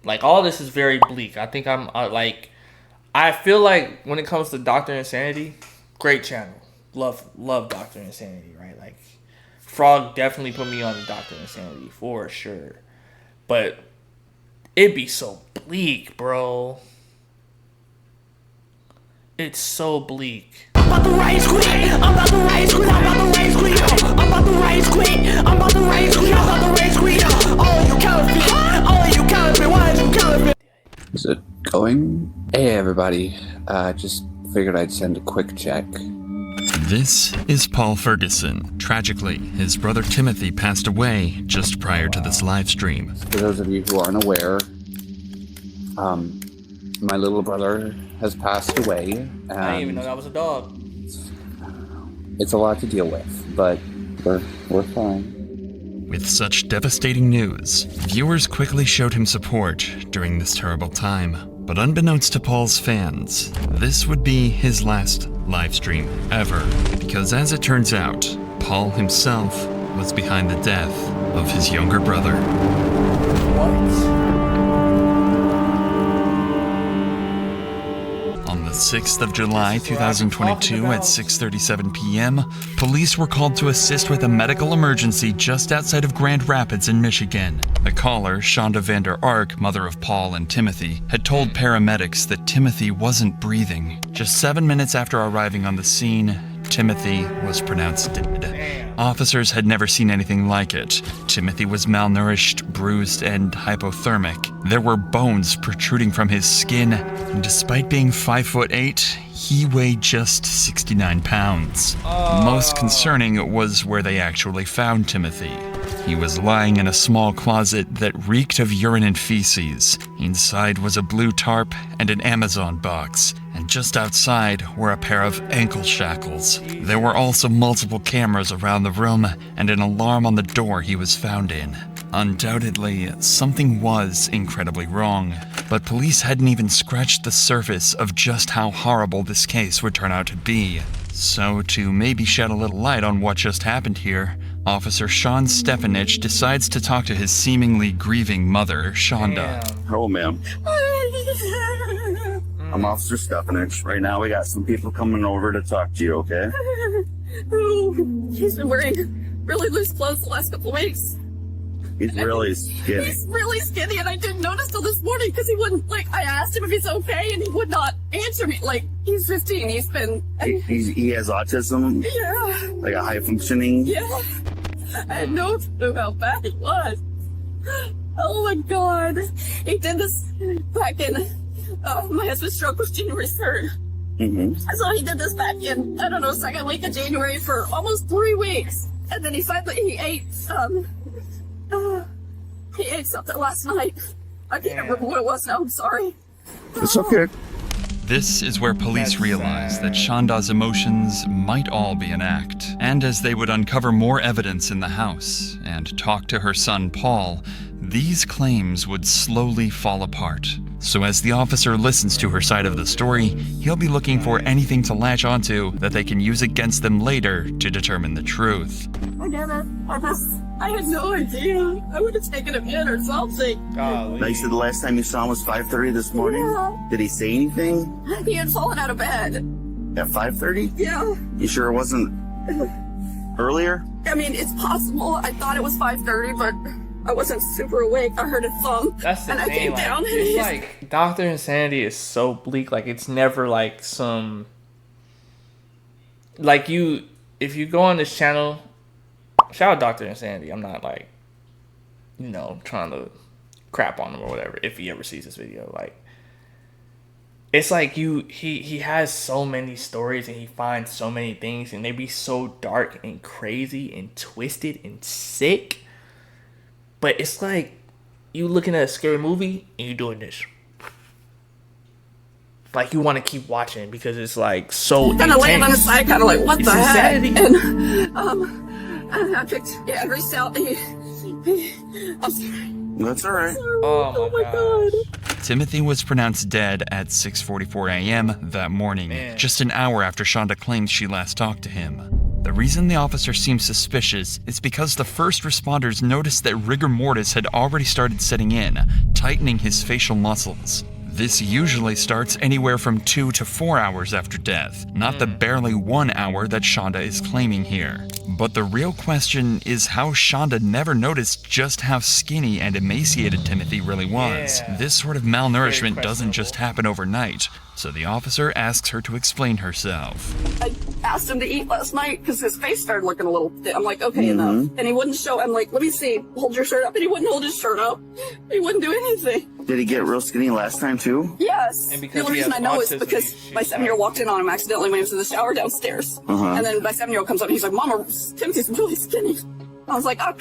Like, all this is very bleak. I think I feel like when it comes to Dr. Insanity, great channel. Love Dr. Insanity, right? Like, Frog definitely put me on the Dr. Insanity for sure. But it'd be so bleak, bro. It's so bleak. I'm about to rage quit. I'm about to rage quit. I'm about to rage quit. I'm about to rage quit. I'm about to rage quit. I'm about to rage quit. Oh, you counterfeit. Oh, you counterfeit. Why is you counterfeit? Is it going? Hey everybody, just figured I'd send a quick check. This is Paul Ferguson. Tragically, his brother Timothy passed away just prior to this live stream. For those of you who aren't aware, my little brother has passed away. And I didn't even know that was a dog. It's a lot to deal with, but we're fine. With such devastating news, viewers quickly showed him support during this terrible time. But unbeknownst to Paul's fans, this would be his last live stream ever. Because as it turns out, Paul himself was behind the death of his younger brother. What? On the 6th of July, 2022 at 6:37 p.m., police were called to assist with a medical emergency just outside of Grand Rapids in Michigan. A caller, Shonda Vander Ark, mother of Paul and Timothy, had told paramedics that Timothy wasn't breathing. Just 7 minutes after arriving on the scene, Timothy was pronounced dead. Officers had never seen anything like it. Timothy was malnourished, bruised, and hypothermic. There were bones protruding from his skin, and despite being 5'8", he weighed just 69 pounds. Most concerning was where they actually found Timothy. He was lying in a small closet that reeked of urine and feces. Inside was a blue tarp and an Amazon box, and just outside were a pair of ankle shackles. There were also multiple cameras around the room and an alarm on the door he was found in. Undoubtedly, something was incredibly wrong, but police hadn't even scratched the surface of just how horrible this case would turn out to be. So, to maybe shed a little light on what just happened here, Officer Sean Stefanich decides to talk to his seemingly grieving mother, Shonda. Hello, ma'am. I'm Officer Stefanich. Right now, we got some people coming over to talk to you, okay? He's been wearing really loose clothes the last couple of weeks. He's really skinny. He's really skinny, and I didn't notice till this morning because he wouldn't, I asked him if he's okay, and he would not answer me. He's 15, he's been... He has autism? Yeah. Like a high-functioning? Yeah. I had no clue how bad he was. Oh my God. He did this back in... my husband's stroke was January 3rd. Mm-hmm. So he did this back in, I don't know, second week of January for almost 3 weeks. And then he ate something last night. I can't remember what it was now, I'm sorry. It's okay. This is where police realized that Shonda's emotions might all be an act. And as they would uncover more evidence in the house and talk to her son Paul, these claims would slowly fall apart. So as the officer listens to her side of the story, he'll be looking for anything to latch onto that they can use against them later to determine the truth. I get it. I had no idea. I would have taken him in or something. Golly. Now, you said the last time you saw him was 5:30 this morning? Yeah. Did he say anything? He had fallen out of bed. At 5:30? Yeah. You sure it wasn't earlier? I mean, it's possible. I thought it was 5:30, but I wasn't super awake. I heard a thump. That's the and thing. I came down and It's he's... like Dr. Insanity is so bleak. Like, it's never like some... Like, if you go on this channel... Shout out Dr. Insanity. I'm not like, trying to crap on him or whatever if he ever sees this video. Like, it's like he has so many stories and he finds so many things and they be so dark and crazy and twisted and sick. But it's like you looking at a scary movie and you doing this. Like, you want to keep watching because it's like so intense. Kind of laying on his side, kind of like, what It's the heck? insanity. And I picked every cell. I'm sorry. That's all right. Oh my God. Timothy was pronounced dead at 6:44 a.m. that morning, Man. just an hour after Shonda claimed she last talked to him. The reason the officer seems suspicious is because the first responders noticed that rigor mortis had already started setting in, tightening his facial muscles. This usually starts anywhere from 2 to 4 hours after death, not the barely 1 hour that Shonda is claiming here. But the real question is how Shonda never noticed just how skinny and emaciated Timothy really was. Yeah. This sort of malnourishment doesn't just happen overnight, so the officer asks her to explain herself. I asked him to eat last night because his face started looking a little thin. I'm like, okay, enough. And he wouldn't show. I'm like, let me see. Hold your shirt up. And he wouldn't hold his shirt up. He wouldn't do anything. Did he get real skinny last time too? Yes. And The because only he reason I has know is autism, because he's my 7-year-old walked in on him accidentally when he was in the shower downstairs. And then my 7-year-old comes up and he's like, Mama, Timothy's really skinny. I was like, oh,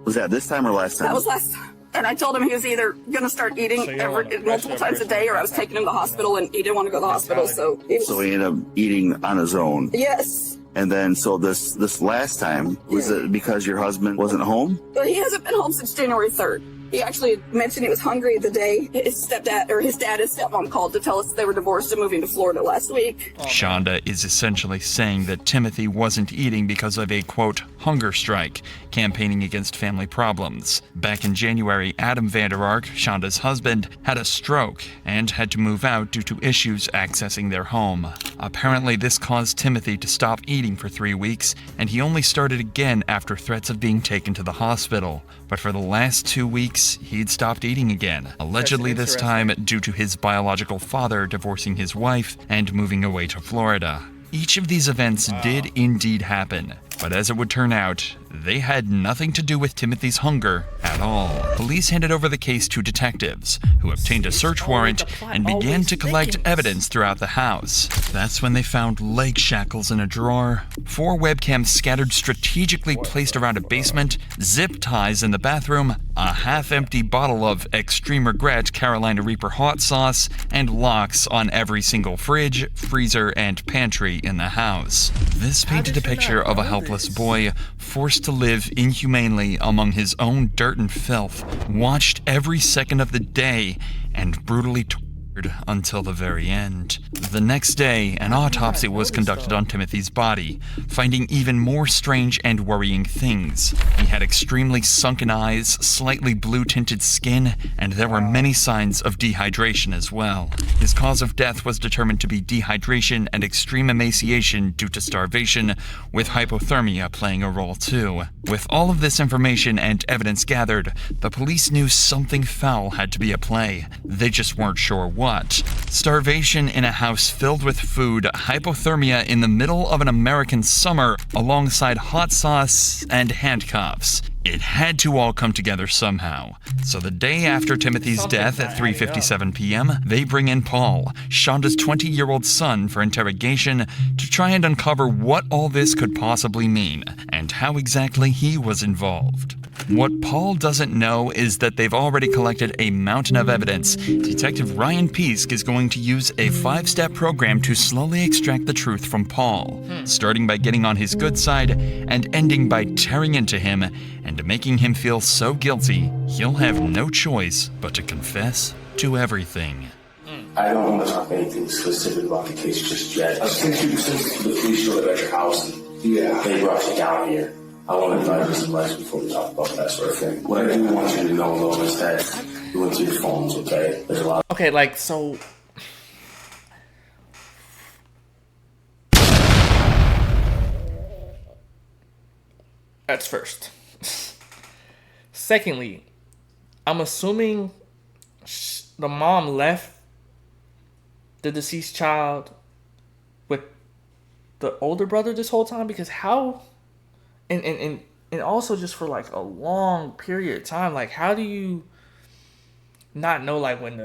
Was that this time or last time? that was last time. And I told him he was either going to start eating So you don't want to multiple pressure times a day, or I was taking him to the hospital, and he didn't want to go to the hospital, so he was... So he ended up eating on his own. Yes. And then, so this last time, was it because your husband wasn't home? But he hasn't been home since January 3rd. He actually mentioned he was hungry the day his stepdad, or his dad and stepmom called to tell us they were divorced and moving to Florida last week. Shonda is essentially saying that Timothy wasn't eating because of a, quote, hunger strike, campaigning against family problems. Back in January, Adam Vander Ark, Shonda's husband, had a stroke and had to move out due to issues accessing their home. Apparently, this caused Timothy to stop eating for 3 weeks, and he only started again after threats of being taken to the hospital. But for the last 2 weeks, he'd stopped eating again, allegedly this time due to his biological father divorcing his wife and moving away to Florida. Each of these events did indeed happen, but as it would turn out, they had nothing to do with Timothy's hunger at all. Police handed over the case to detectives, who obtained a search warrant and began to collect evidence throughout the house. That's when they found leg shackles in a drawer, 4 webcams scattered strategically placed around a basement, zip ties in the bathroom, a half-empty bottle of Extreme Regret Carolina Reaper hot sauce, and locks on every single fridge, freezer, and pantry in the house. This painted a picture of a helpless boy forced to live inhumanely among his own dirt and filth, watched every second of the day, and brutally tortured until the very end. The next day, an autopsy was conducted on Timothy's body, finding even more strange and worrying things. He had extremely sunken eyes, slightly blue-tinted skin, and there were many signs of dehydration as well. His cause of death was determined to be dehydration and extreme emaciation due to starvation, with hypothermia playing a role too. With all of this information and evidence gathered, the police knew something foul had to be at play. They just weren't sure what. Starvation in a house filled with food, hypothermia in the middle of an American summer, alongside hot sauce and handcuffs. It had to all come together somehow. So the day after Timothy's death at 3:57 p.m., they bring in Paul, Shonda's 20-year-old son, for interrogation to try and uncover what all this could possibly mean and how exactly he was involved. What Paul doesn't know is that they've already collected a mountain of evidence. Detective Ryan Peask is going to use a 5-step program to slowly extract the truth from Paul, starting by getting on his good side and ending by tearing into him and making him feel so guilty he'll have no choice but to confess to everything. I don't want to talk anything specific about the case just yet. Since the police showed up at your house and they brought you down here, I want to advise you some advice before we talk about that sort of thing. What I do want you to know, though, is that you went to your phones, okay? There's a lot. Okay, like, so... That's first. Secondly, I'm assuming the mom left the deceased child with the older brother this whole time, because how... And also just for like a long period of time, like how do you not know, like when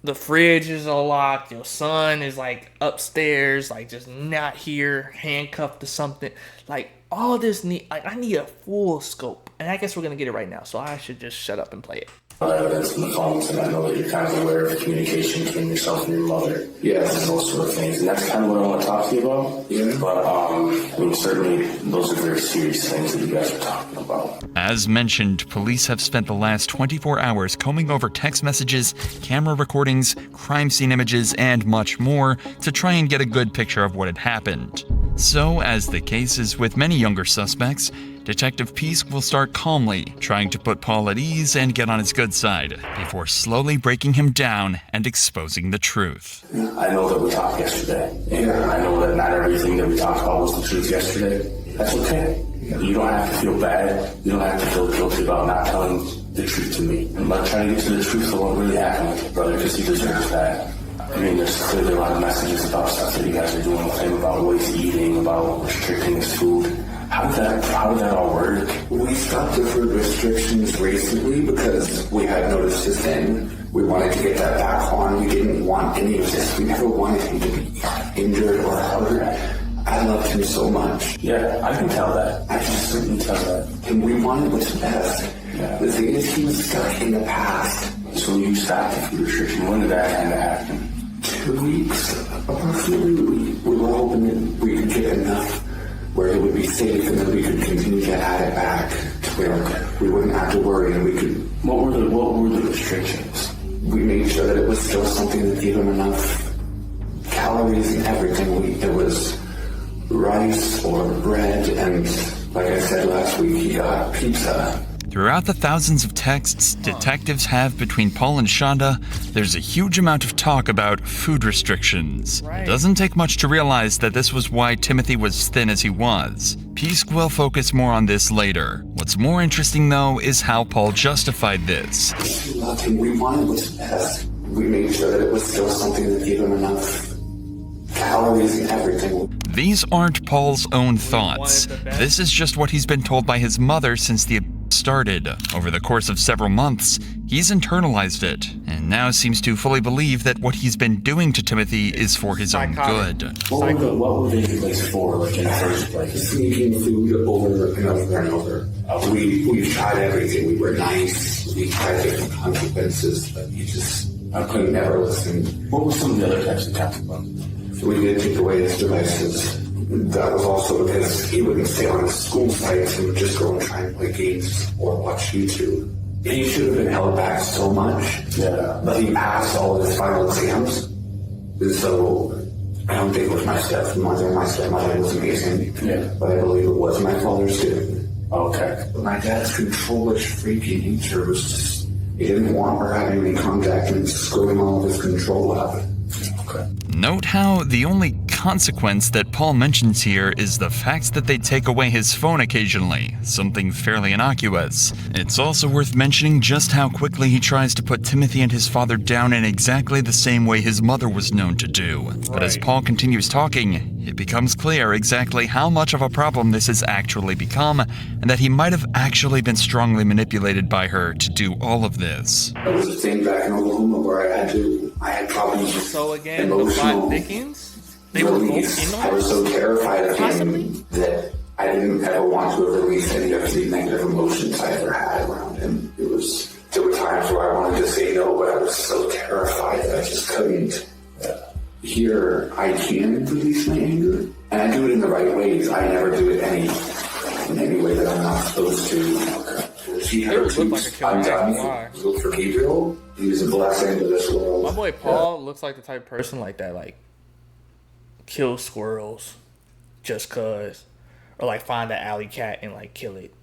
the fridge is unlocked, your son is like upstairs, like just not here, handcuffed to something, like all of this I need a full scope, and I guess we're gonna get it right now, so I should just shut up and play it. Evidence in the phones, and I know that you're kind of aware of the communication between yourself and your mother. Yes. And those sort of things. And that's kind of what I want to talk to you about. Yeah. But, I mean, certainly those are very serious things that you guys are talking about. As mentioned, police have spent the last 24 hours combing over text messages, camera recordings, crime scene images, and much more to try and get a good picture of what had happened. So, as the case is with many younger suspects, Detective Pisk will start calmly, trying to put Paul at ease and get on his good side, before slowly breaking him down and exposing the truth. I know that we talked yesterday, and I know that not everything that we talked about was the truth yesterday. That's okay. You don't have to feel bad. You don't have to feel guilty about not telling the truth to me. I'm not trying to get to the truth of what really happened with your brother, because he deserves that. I mean, there's clearly a lot of messages about stuff that you guys are doing with him, about what he's eating, about restricting his food. How did that all work? We stopped the food restrictions recently because we had noticed his end. We wanted to get that back on. We didn't want any of this. We never wanted him to be injured or hurt. I loved him so much. Yeah, I can tell that. I can certainly tell that. And we wanted what's best. Yeah. The thing is, he was stuck in the past. So you stopped the food restriction. When did that kind of happen? 2 weeks, approximately. We were hoping that we could get enough where it would be safe, and then we could continue to add it back to where we wouldn't have to worry, and we could. What were the restrictions? We made sure that it was still something that gave him enough calories and everything. It was rice or bread, and like I said last week, he got pizza. Throughout the thousands of texts detectives have between Paul and Shonda, there's a huge amount of talk about food restrictions. It doesn't take much to realize that this was why Timothy was thin as he was. Pisk will focus more on this later. What's more interesting, though, is how Paul justified this. We loved him. We wanted what's best. We made sure that it was still something that gave him enough calories and everything. These aren't Paul's own thoughts. This is just what he's been told by his mother since the started. Over the course of several months, he's internalized it, and now seems to fully believe that what he's been doing to Timothy is for his own good. What were they in place for, like in the first place? Sneaking food over and over and over. We tried everything. We were nice. We tried different consequences, but I could never listen. What were some of the other types of consequences? We did take away his devices. That was also because he wouldn't stay on his school sites and would just go and try and play games or watch YouTube. He should have been held back so much, but he passed all of his final exams. And so I don't think it was my stepmother. My stepmother was amazing, but I believe it was my father's too. Okay. But my dad's controllish, freaky nature was just, he didn't want her having any contact and screwing all of his control out. Okay. Note how the only consequence that Paul mentions here is the fact that they take away his phone occasionally, something fairly innocuous. It's also worth mentioning just how quickly he tries to put Timothy and his father down in exactly the same way his mother was known to do. But as Paul continues talking, it becomes clear exactly how much of a problem this has actually become, and that he might have actually been strongly manipulated by her to do all of this. There was a thing back in Ohana where I had problems with emotional release. I was so terrified of him that I didn't ever want to release any of the negative emotions I ever had around him. There were times where I wanted to say no, but I was so terrified that I just couldn't. Here, I can release my anger, and I do it in the right ways. I never do it in any way that I'm not supposed to. She had her tweets. I'm done. Look for Gabriel. He was a blessing to this world. My boy Paul looks like the type of person like that, like kill squirrels just cause, or like find an alley cat and like kill it.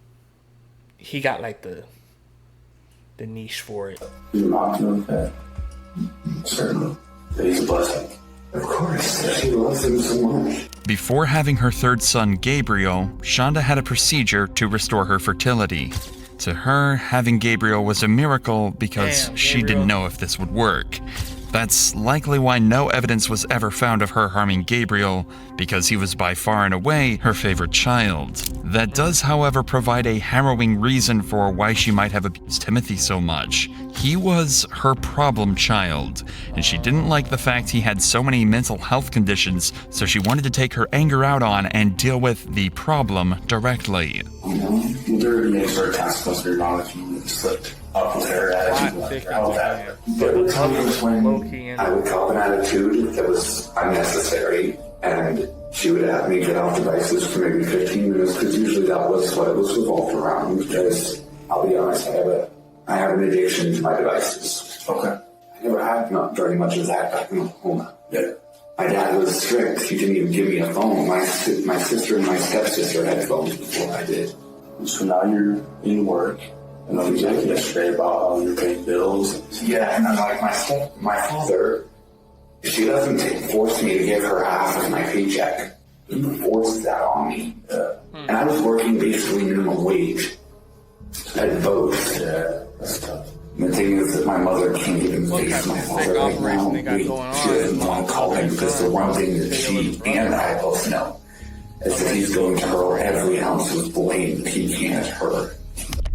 He got like the niche for it. You're not doing that. Certainly. He's a blessing. Of course, she loves him so much. Before having her third son, Gabriel, Shonda had a procedure to restore her fertility. To her, having Gabriel was a miracle because she didn't know if this would work. That's likely why no evidence was ever found of her harming Gabriel, because he was by far and away her favorite child. That does, however, provide a harrowing reason for why she might have abused Timothy so much. He was her problem child, and she didn't like the fact he had so many mental health conditions, so she wanted to take her anger out on and deal with the problem directly. You know, will there be any sort of consequence for your mom if you slipped up with her attitude? How would that? There were times when I would cop an attitude that was unnecessary, and she would have me get off devices for maybe 15 minutes, because usually that was what it was revolved around, because I'll be honest, I have an addiction to my devices. Okay. I never had not very much of that back in Ohana. Yeah. My dad was strict. He didn't even give me a phone. My sister and my stepsister had phones before I did. So now you're in work. And I was like yesterday about how you're paying bills. Yeah, and I'm like, my father, she doesn't force me to give her half of my paycheck. He forced that on me. And I was working basically minimum wage at both. Yeah, that's tough. The thing is that my mother can't even face my father right now. She doesn't want to call him because the one thing that she and I both know is that he's going to hurl every ounce of blame that he can at her.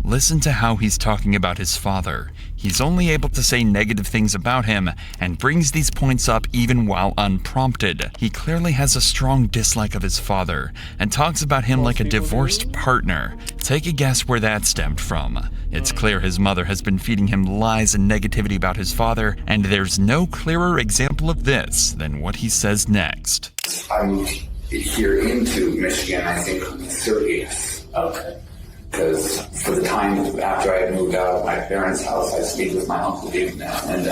Listen to how he's talking about his father. He's only able to say negative things about him and brings these points up even while unprompted. He clearly has a strong dislike of his father and talks about him like a divorced partner. Take a guess where that stemmed from. It's clear his mother has been feeding him lies and negativity about his father, and there's no clearer example of this than what he says next. I moved here into Michigan, I think, on the 30th. Okay. Because for the time after I had moved out of my parents' house, I stayed with my Uncle Dave now, and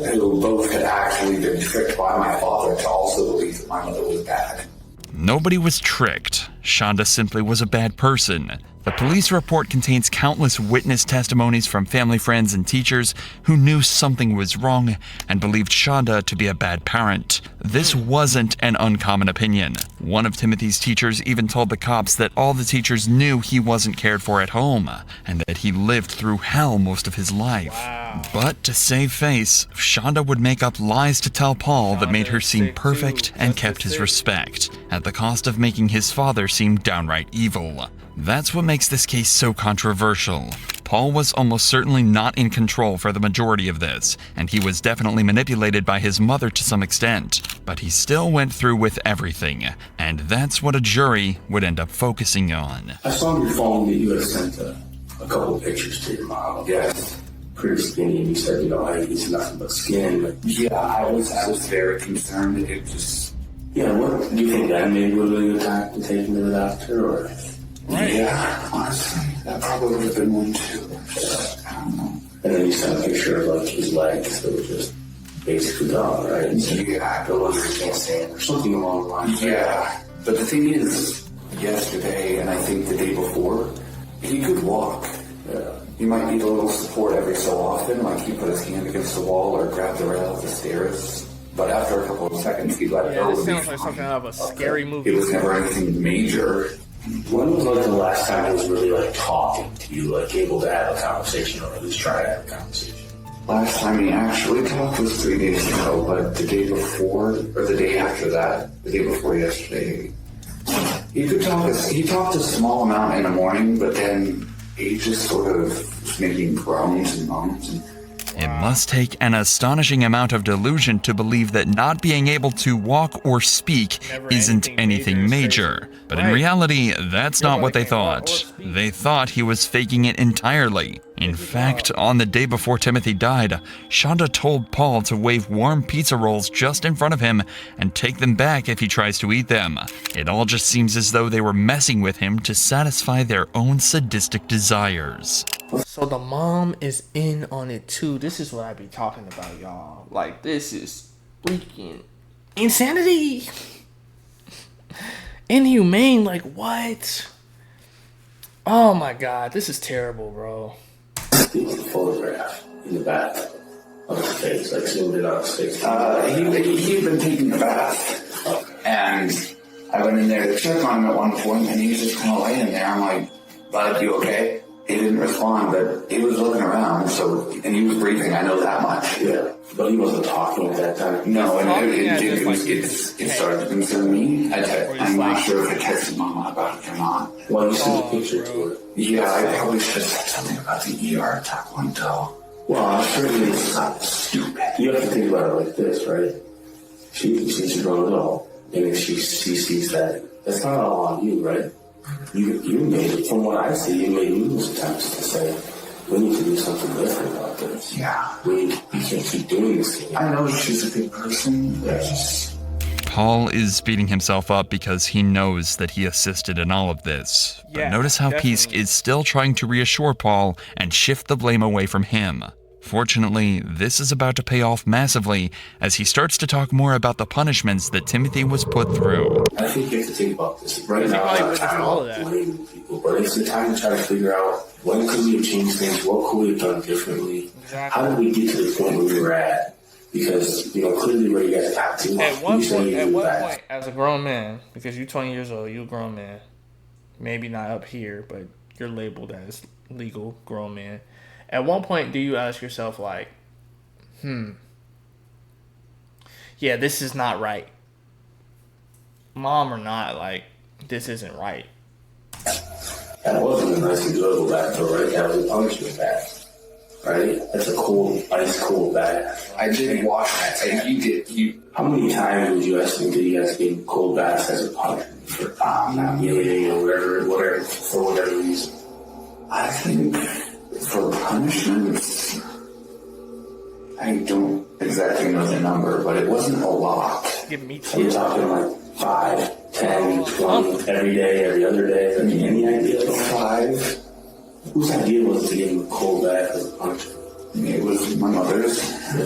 who both had actually been tricked by my father to also believe that my mother was bad. Nobody was tricked. Shonda simply was a bad person. The police report contains countless witness testimonies from family, friends, and teachers who knew something was wrong and believed Shonda to be a bad parent. This wasn't an uncommon opinion. One of Timothy's teachers even told the cops that all the teachers knew he wasn't cared for at home and that he lived through hell most of his life. Wow. But to save face, Shonda would make up lies to tell Paul that made her seem perfect and kept his respect, at the cost of making his father seem downright evil. That's what makes this case so controversial. Paul was almost certainly not in control for the majority of this, and he was definitely manipulated by his mother to some extent, but he still went through with everything, and that's what a jury would end up focusing on. I saw on your phone that you had sent a couple of pictures to your mom. Yes. Pretty skinny, and you said, hey, he's nothing but skin. But yeah, I was very concerned that it just... Yeah, what do you think that maybe would have been a good time to take him to the doctor, or... Right. Yeah, honestly, that probably would have been one too. I don't know. And then you sent a picture of like his legs that were just basically gone, right? Yeah, the ones that can't stand, or something along the lines. Yeah, but the thing is, yesterday and I think the day before, he could walk. He might need a little support every so often, like he put his hand against the wall or grabbed the rail of the stairs. But after a couple of seconds, he let it go. This sounds like something out of a scary movie. It was never anything major. When was like the last time he was really like talking to you, like able to have a conversation, or at least try to have a conversation? Last time he actually talked was 3 days ago, but the day before, or the day after that, the day before yesterday, he talked a small amount in the morning, but then he just sort of was making groans and moans and... It must take an astonishing amount of delusion to believe that not being able to walk or speak isn't anything major. But in reality, that's not what they thought. They thought he was faking it entirely. In fact, on the day before Timothy died, Shonda told Paul to wave warm pizza rolls just in front of him and take them back if he tries to eat them. It all just seems as though they were messing with him to satisfy their own sadistic desires. So the mom is in on it too. This is what I be talking about, y'all. Like, this is freaking insanity. Inhumane, like what? Oh my god, this is terrible, bro. The photograph in the bath of his face, like zoomed in on his face. He'd been taking a bath, and I went in there to check on him at one point, and he was just kind of laying there. I'm like, bud, you okay? He didn't respond, but he was looking around, and he was breathing, I know that much. Yeah, but he wasn't talking at that time. No, and it started to concern me. I'm not sure if I texted Mama about it or not. Well, you sent a picture to her. Yeah, I probably should have said something about the ER at that point, though. Well, I'm sure it's not stupid. You have to think about it like this, right? She sees you grown up, and if she sees that, that's not all on you, right? You made it, from what I see, you made numerous attempts to say, we need to do something different about this. Yeah. We can't keep doing this thing. I know she's a good person. Paul is beating himself up because he knows that he assisted in all of this. But notice how definitely. Pisk is still trying to reassure Paul and shift the blame away from him. Fortunately, this is about to pay off massively as he starts to talk more about the punishments that Timothy was put through. I think you have to think about this. Right now, I'm not trying to blame people, but it's the time to try to figure out when could we have changed things, what could we have done differently, how did we get to the point where we were at? Because, you know, clearly where you guys got to. At what point, as a grown man, because you're 20 years old, you're a grown man, maybe not up here, but you're labeled as legal grown man. At one point, do you ask yourself, like, yeah, this is not right. Mom or not, like, this isn't right. That wasn't a nice enjoyable bath, though, right? That was a punishment bath. Right? That's a cold, ice cold bath. I didn't wash that. And you how many times would you estimate that you guys get cold baths as a punishment for not kneeling or whatever, for whatever reason? I think for punishments, I don't exactly know the number, but it wasn't a lot. Give me So we're talking like 5, 10, 20, every day, every other day. I mean, any idea? 5. Whose idea was to give him a cold bath as a punishment? It was my mother's.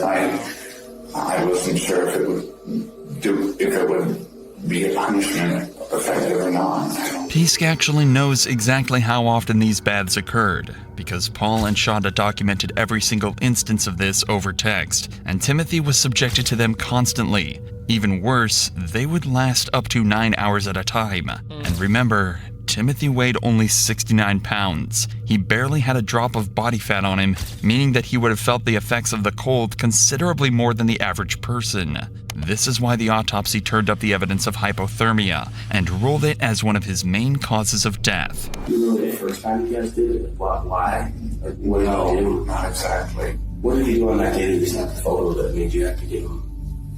I wasn't sure if it would be a punishment effective or not. Pisk actually knows exactly how often these baths occurred, because Paul and Shonda documented every single instance of this over text, and Timothy was subjected to them constantly. Even worse, they would last up to 9 hours at a time. And remember, Timothy weighed only 69 pounds. He barely had a drop of body fat on him, meaning that he would have felt the effects of the cold considerably more than the average person. This is why the autopsy turned up the evidence of hypothermia and ruled it as one of his main causes of death. You remember the first time you guys did it? Why? Like, what did you do? Not exactly. What did you do on that day that you sent the photo that made you have to give him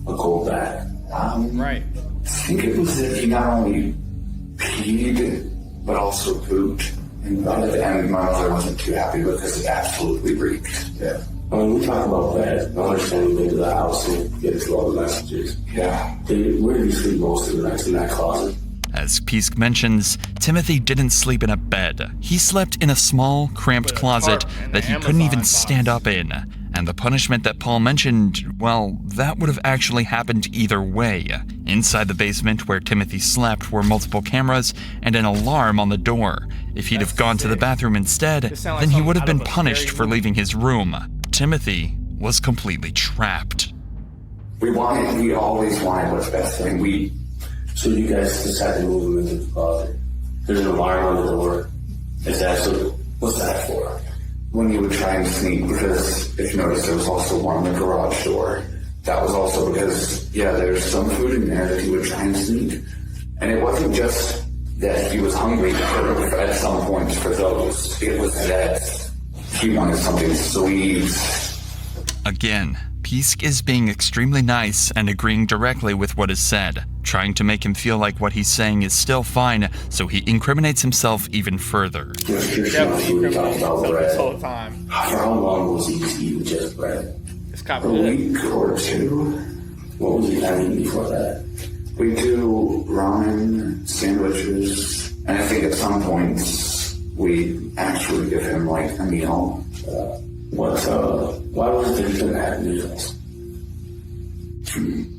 a cold bath? Right. I think it was that he not only peed, but also pooped. And my mother wasn't too happy because it absolutely reeked. Yeah. When we talk about that, I understand you went to the house and get to all the messages. Yeah. Where did you sleep most of the nights? In that closet? As Pisk mentions, Timothy didn't sleep in a bed. He slept in a small, cramped closet that he couldn't even stand up in. And the punishment that Paul mentioned, well, that would have actually happened either way. Inside the basement where Timothy slept were multiple cameras and an alarm on the door. If he'd have gone to the bathroom instead, then he would have been punished for leaving his room. Timothy was completely trapped. We always wanted what's best, and So you guys decided to move him into the closet. There's an alarm on the door. What's that for? When you would try and sneak, because if you notice, there was also one on the garage door. That was also because, there's some food in there that he would try and sneak. And it wasn't just that he was hungry at some point for those. It was that he wanted something sweet. Again, Pisk is being extremely nice and agreeing directly with what is said, trying to make him feel like what he's saying is still fine, so he incriminates himself even further. Definitely incriminates himself this whole time. For how long was he eating just bread? It's kind of A week or two. What was he eating before that? We do ramen, sandwiches, and I think at some points we actually give him like a meal. Why was it that he couldn't have meals?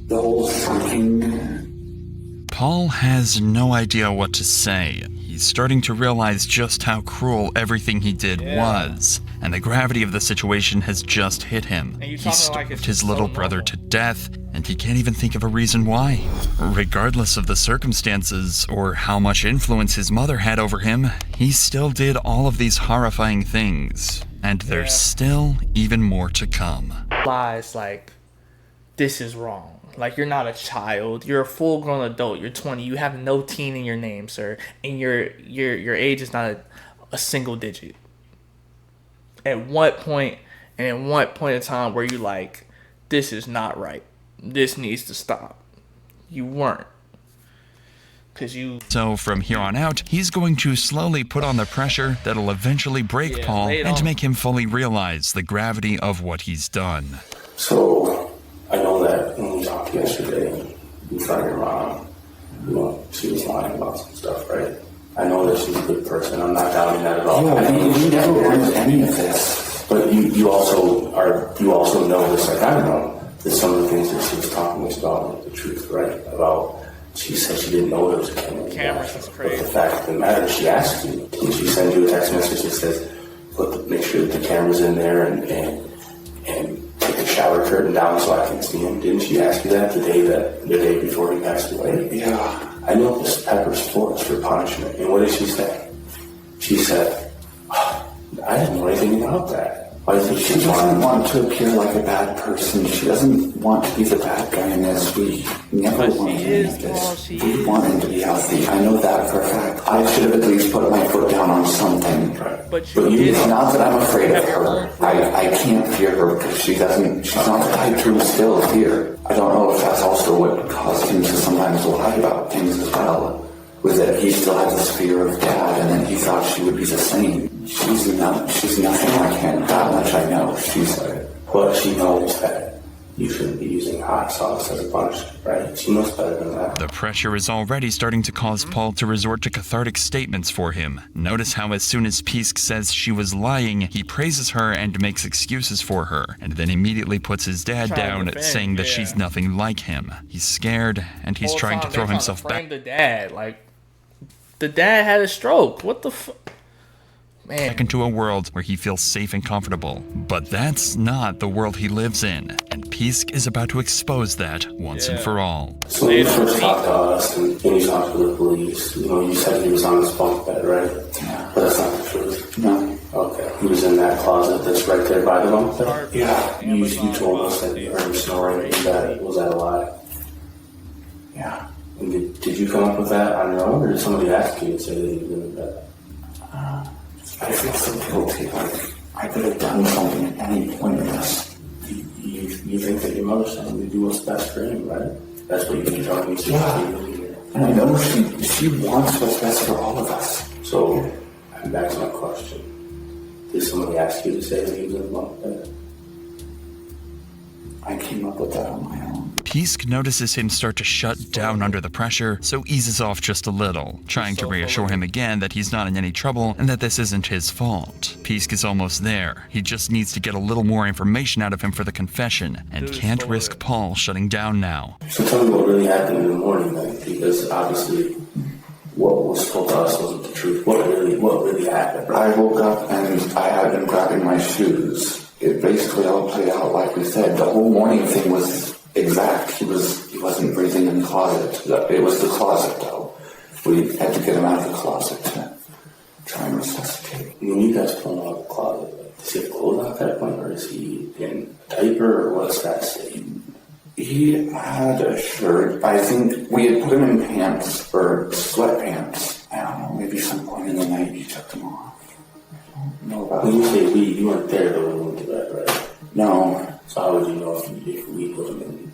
The whole thinking. Paul has no idea what to say. He's starting to realize just how cruel everything he did was, and the gravity of the situation has just hit him. He starved his little brother to death, and he can't even think of a reason why. Regardless of the circumstances or how much influence his mother had over him, he still did all of these horrifying things. And there's still even more to come. Lies like, this is wrong. Like, you're not a child. You're a full-grown adult. You're 20. You have no teen in your name, sir. And your age is not a single digit. At what point, and in what point in time were you like, this is not right. This needs to stop. You weren't. So from here on out, he's going to slowly put on the pressure that'll eventually break Paul and make him fully realize the gravity of what he's done. So, I know that when we talked yesterday, you found your mom, she was lying about some stuff, right? I know that she's a good person. I'm not doubting that at all. Yeah, we never wanted any of this. But you also know this, like I don't know, that some of the things that she was talking was about the truth, right? About, she said she didn't know there was a camera. Cameras is crazy. But the fact of the matter, she asked you, and she sent you a text message that says, make sure that the camera's in there and take the shower curtain down so I can see him. Didn't she ask you that the day before he passed away? Yeah. I know this pepper's for punishment. And what did she say? She said, oh, I didn't know anything about that. Why do you think she doesn't want to appear like a bad person. She doesn't want to be the bad guy in this. We never want any of this. We want him to be healthy. I know that for a fact. I should have at least put my foot down on something. But it's not that I'm afraid of her. I can't fear her because she's not the type to instill fear. I don't know if that's also what caused him to sometimes lie about things as well. Was that he still had this fear of Dad, and then he thought she would be the same. She's nothing like him. That much I know. But she knows that you shouldn't be using hot sauce as a punishment, right? She knows better than that. The pressure is already starting to cause Paul to resort to cathartic statements for him. Notice how as soon as Pisk says she was lying, he praises her and makes excuses for her, and then immediately puts his dad down, saying that she's nothing like him. He's scared, and he's trying to throw himself back. The dad, the dad had a stroke. What the Man. Back into a world where he feels safe and comfortable. But that's not the world he lives in, and Pisk is about to expose that once and for all. So when you first talked to us and you talked to the police, you said he was on his bunk bed, right? Yeah. But that's not the truth. No. Okay. He was in that closet that's right there by the bunk bed? Yeah. You told us that you heard him snoring. Was that a lie? Yeah. And did you come up with that on your own, or did somebody ask you to say that he was in the bed? I feel so guilty, like I could have done something at any point in this. You think that your mother's telling you to do what's best for him, right? That's what you've been telling me. Yeah. And I know she wants what's best for all of us. So, back to my question. Did somebody ask you to say that he was in the bunk bed? I came up with that on my own. Pisk notices him start to shut down under the pressure, so eases off just a little, trying to reassure him again that he's not in any trouble and that this isn't his fault. Pisk is almost there. He just needs to get a little more information out of him for the confession, and can't risk Paul shutting down now. So tell me what really happened in the morning then, because obviously what was told to us wasn't the truth. What really happened? I woke up and I had been grabbing my shoes. It basically all played out like we said. The whole morning thing was exact. He wasn't breathing in the closet. It was the closet though. We had to get him out of the closet to try and resuscitate. When you guys pull him out of the closet, does he have clothes at that point, or is he in a diaper, or what's that state? He had a shirt. I think we had put him in pants, or sweatpants. I don't know, maybe some point in the night he took them off. When you say we, you weren't there when we went to bed, right? No. So how would you know if we put him in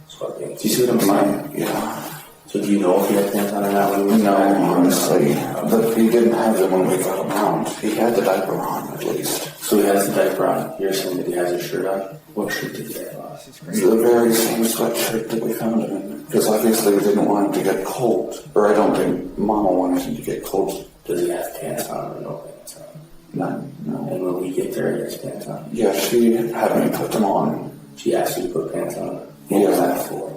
sweatpants? Do you see what I'm saying? Yeah. So do you know if he had pants on or not when we went No, honestly. But he didn't have them when we got him out. He had the diaper on, at least. So he has the diaper on. You're saying that he has his shirt on? What shirt did he have on? The very same sweatshirt that we found him in. Because obviously we didn't want him to get cold. Or I don't think Mama wanted him to get cold. Does he have pants on or no pants on? None, no. And when we get there, he has pants on? Yeah, she had me put them on. She asked you to put pants on? What was that for?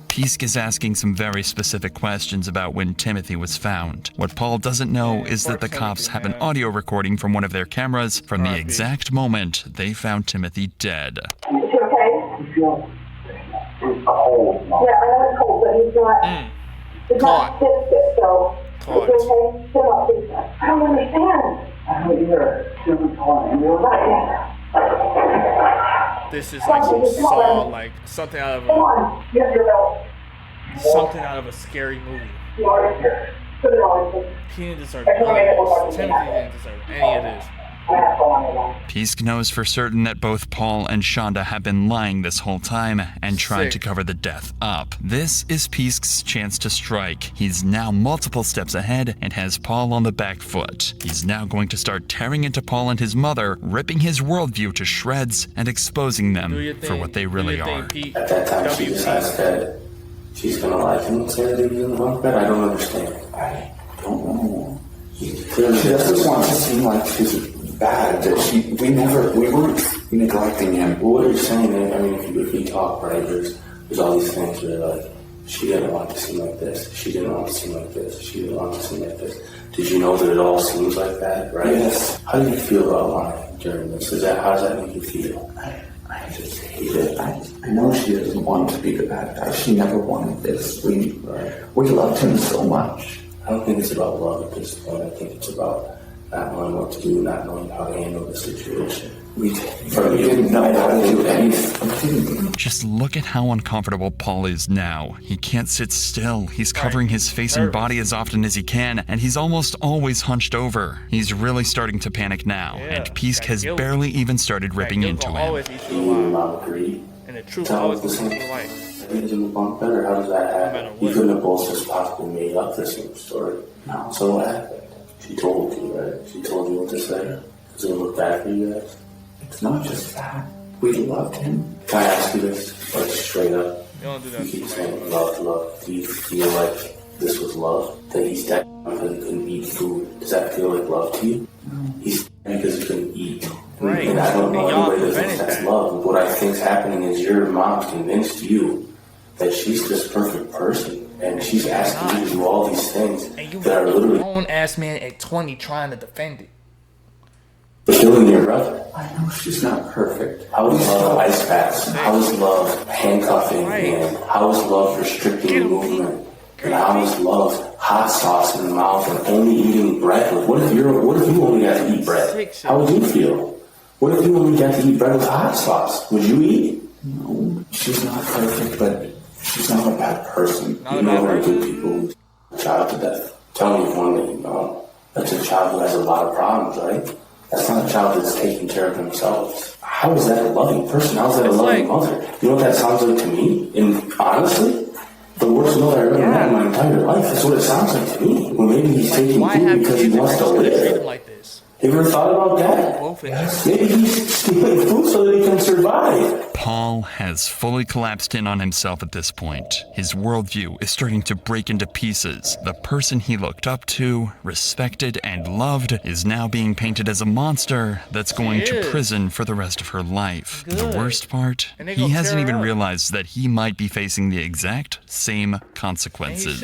Pisk is asking some very specific questions about when Timothy was found. What Paul doesn't know is that the cops have an audio recording from one of their cameras from the exact moment they found Timothy dead. Is he okay? He's cold. Yeah, I know it's cold, but he's not sick, so is he okay? Still up, please. I don't understand. I don't either. She was calling. This is like some saw, like something out of a scary movie. He didn't deserve any of this. Timothy didn't deserve any of this. Pisk knows for certain that both Paul and Shonda have been lying this whole time and tried to cover the death up. This is Pisk's chance to strike. He's now multiple steps ahead and has Paul on the back foot. He's now going to start tearing into Paul and his mother, ripping his worldview to shreds and exposing them for what they really are. At that time, she decides that she's going to lie to him and say that he was in the bunk bed. I don't understand. I don't know. She doesn't want to seem like she's bad. That we weren't neglecting him. Well, what are you saying? I mean, if we talk, right, there's all these things where, like, she didn't want to seem like this. She didn't want to seem like this. She didn't want to seem like this. Did you know that it all seems like that, right? Yes. How do you feel about lying during this? How does that make you feel? I just hate it. I know she doesn't want to be the bad guy. She never wanted this. We loved him so much. I don't think it's about love at this point. I think it's about not knowing what to do, not knowing how to handle the situation. We didn't know how to do anything. Just look at how uncomfortable Paul is now. He can't sit still. He's covering his face and body as often as he can, and he's almost always hunched over. He's really starting to panic now, and Peace has barely even started ripping into him. He and Mom agreed. And the truth Tell always us the will same. be right. He didn't bump better. How does that happen? You couldn't have both just possibly made up the same story. No. So what happened? She told you, right? She told you what to say. Does it look bad for you guys? It's not just that. We loved him. Can I ask you this, like, straight up? You don't do that. You keep saying love. Do you feel like this was love? That he's dead because he couldn't eat food? Does that feel like love to you? No. He's dead because he couldn't eat. Right. And I don't know any way that that's love. What I think's happening is your mom's convinced you that she's this perfect person. And she's asking you to do all these things that are literally... a grown-ass man at 20 trying to defend it. Killing your brother. I know she's not perfect. How is love ice baths? How is love handcuffing? And how is love restricting movement? And how is love hot sauce in the mouth and only eating bread? What if you only got to eat bread? How would you feel? What if you only got to eat bread with hot sauce? Would you eat? No, she's not perfect, but she's not a bad person. You know very good people who a child to death. Tell me one that you know. That's a child who has a lot of problems, right? That's not a child that's taking care of themselves. How is that a loving person? How is that a loving mother? You know what that sounds like to me? And honestly, the worst mother I've ever met in my entire life. That's what it sounds like to me. Well, maybe he's taking food because he wants to live. Have you ever thought about that? Maybe he's stealing food so that he can survive. Paul has fully collapsed in on himself at this point. His worldview is starting to break into pieces. The person he looked up to, respected, and loved is now being painted as a monster that's going to prison for the rest of her life. The worst part, he hasn't even realized that he might be facing the exact same consequences.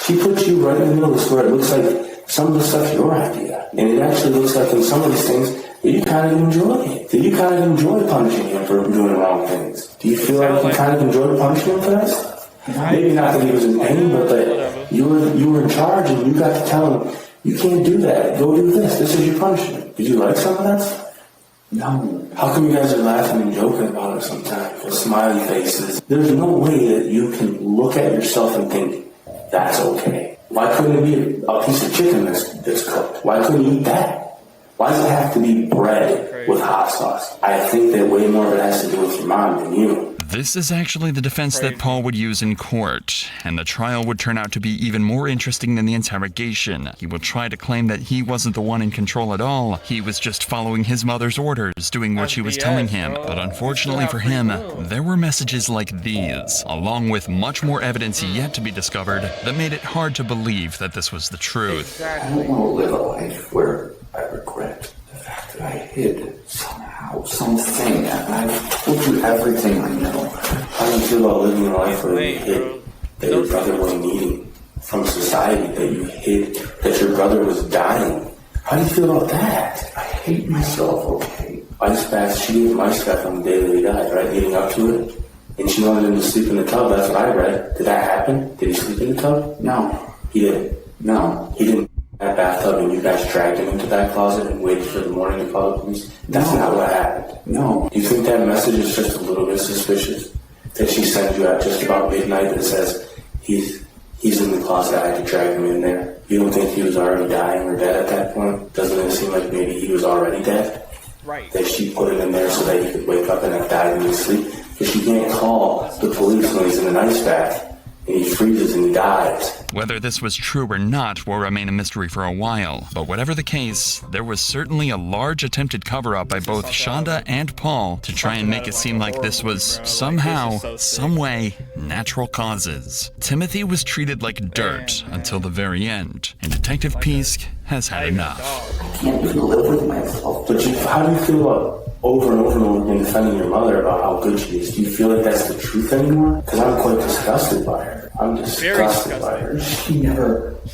She put you right in the middle of this where it looks like some of the stuff's your idea. And it actually looks like in some of these things that you kind of enjoy it. That you kind of enjoy punishing him for doing wrong things. Do you feel like you kind of enjoyed punishing him for that? Maybe not that he was in pain, but that you were in charge and you got to tell him, you can't do that. Go do this. This is your punishment. Did you like some of that stuff? No. How come you guys are laughing and joking about it sometimes? With smiley faces. There's no way that you can look at yourself and think, that's okay. Why couldn't it be a piece of chicken that's cooked? Why couldn't you eat that? Why does it have to be bread with hot sauce? I think that way more of it has to do with your mom than you. This is actually the defense that Paul would use in court, and the trial would turn out to be even more interesting than the interrogation. He will try to claim that he wasn't the one in control at all. He was just following his mother's orders, doing what she was telling him. But unfortunately for him, there were messages like these, along with much more evidence yet to be discovered, that made it hard to believe that this was the truth. I don't want to live a life where I regret the fact that I hid somehow, something. I told you everything I know. How do you feel about living a life where you hid that your brother was needing from society, that you hid that your brother was dying? How do you feel about that? I hate myself, okay? Ice bath, she gave him ice bath on the day that he died, right? Leading up to it. And she wanted him to sleep in the tub. That's what I read. Did that happen? Did he sleep in the tub? No. He didn't. No. He didn't. That bathtub and you guys dragged him into that closet and waited for the morning to call the police? That's not what happened. No. Do you think that message is just a little bit suspicious? That she sent you at just about midnight that says, he's in the closet, I had to drag him in there. You don't think he was already dying or dead at that point? Doesn't it seem like maybe he was already dead? Right. That she put him in there so that he could wake up and have died in his sleep? Because she can't call the police when he's in an ice bath and he freezes and he dies. Whether this was true or not will remain a mystery for a while, but whatever the case, there was certainly a large attempted cover-up by both Shonda and Paul to try and make it seem like this was somehow, someway, natural causes. Timothy was treated like dirt until the very end, and Detective Pisk has had enough. I can't even live with myself. But how do you feel about over and over and over again defending your mother about how good she is? Do you feel like that's the truth anymore? Because I'm quite disgusted by her. I'm disgusted by her. She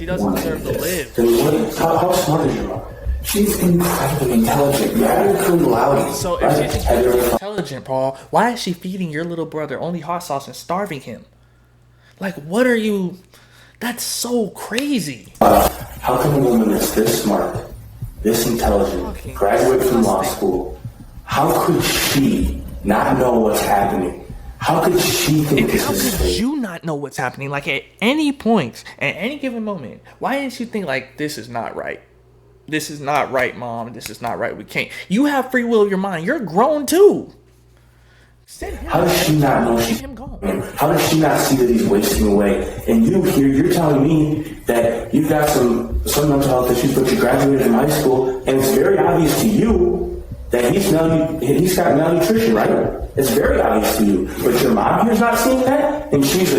doesn't deserve to live. Then how smart is your mother? She's incredibly intelligent. Yeah, so if she's incredibly intelligent, Paul, why is she feeding your little brother only hot sauce and starving him? Like, what are you... That's so crazy. How can a woman that's this smart, this intelligent, graduate from law school, how could she not know what's happening? How could she think this is How could you not know what's happening? Like, at any point, at any given moment, why didn't you think, like, this is not right? This is not right, Mom. This is not right. We can't. You have free will of your mind. You're grown, too. How does she not know she's going? How does she not see that he's wasting away? And you here, you're telling me that you've got some mental health issues, but you graduated from high school, and it's very obvious to you that he's got malnutrition, right? It's very obvious to you. But your mom here's not seeing that, and she's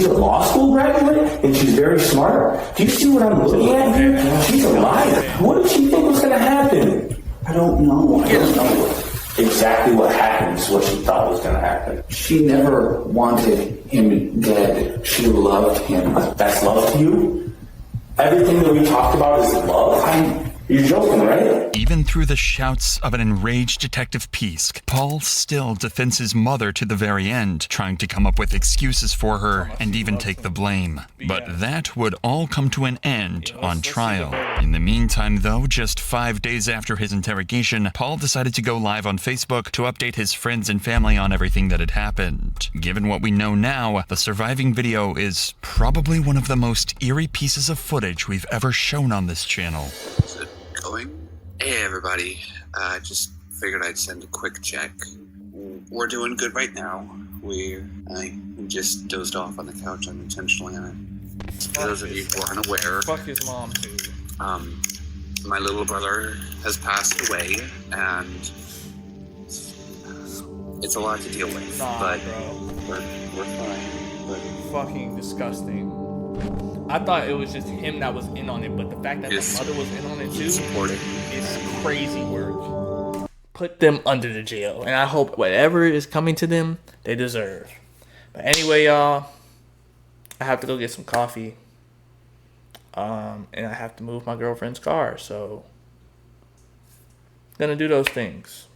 a law school graduate, and she's very smart. Do you see what I'm looking at here? She's a liar. What did she think was going to happen? I don't know. I don't know. Exactly what happened is what she thought was going to happen. She never wanted him dead. She loved him. That's love to you? Everything that we talked about is love? You're joking, right? Even through the shouts of an enraged Detective Pisk, Paul still defends his mother to the very end, trying to come up with excuses for her and even take the blame. But that would all come to an end on trial. In the meantime, though, just 5 days after his interrogation, Paul decided to go live on Facebook to update his friends and family on everything that had happened. Given what we know now, the surviving video is probably one of the most eerie pieces of footage we've ever shown on this channel. Going? Hey everybody, just figured I'd send a quick check. We're doing good right now. I just dozed off on the couch unintentionally. For those of you who aren't aware, fuck his mom too. My little brother has passed away, and it's a lot to deal with. But we're fine. But fucking disgusting. I thought it was just him that was in on it, but the fact that the mother was in on it too is crazy work. Put them under the jail, and I hope whatever is coming to them, they deserve. But anyway, y'all, I have to go get some coffee, and I have to move my girlfriend's car, so gonna do those things.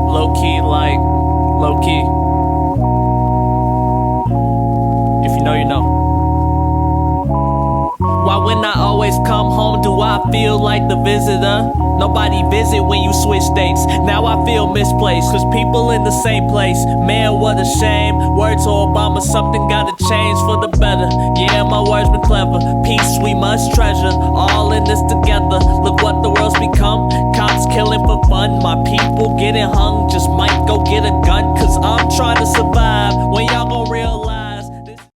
Low key. You know. Why when I always come home do I feel like the visitor? Nobody visit when you switch states. Now I feel misplaced, cause people in the same place. Man, what a shame. Word to Obama, something gotta change for the better. Yeah, my words been clever. Peace we must treasure, all in this together. Look what the world's become. Cops killing for fun, my people getting hung. Just might go get a gun.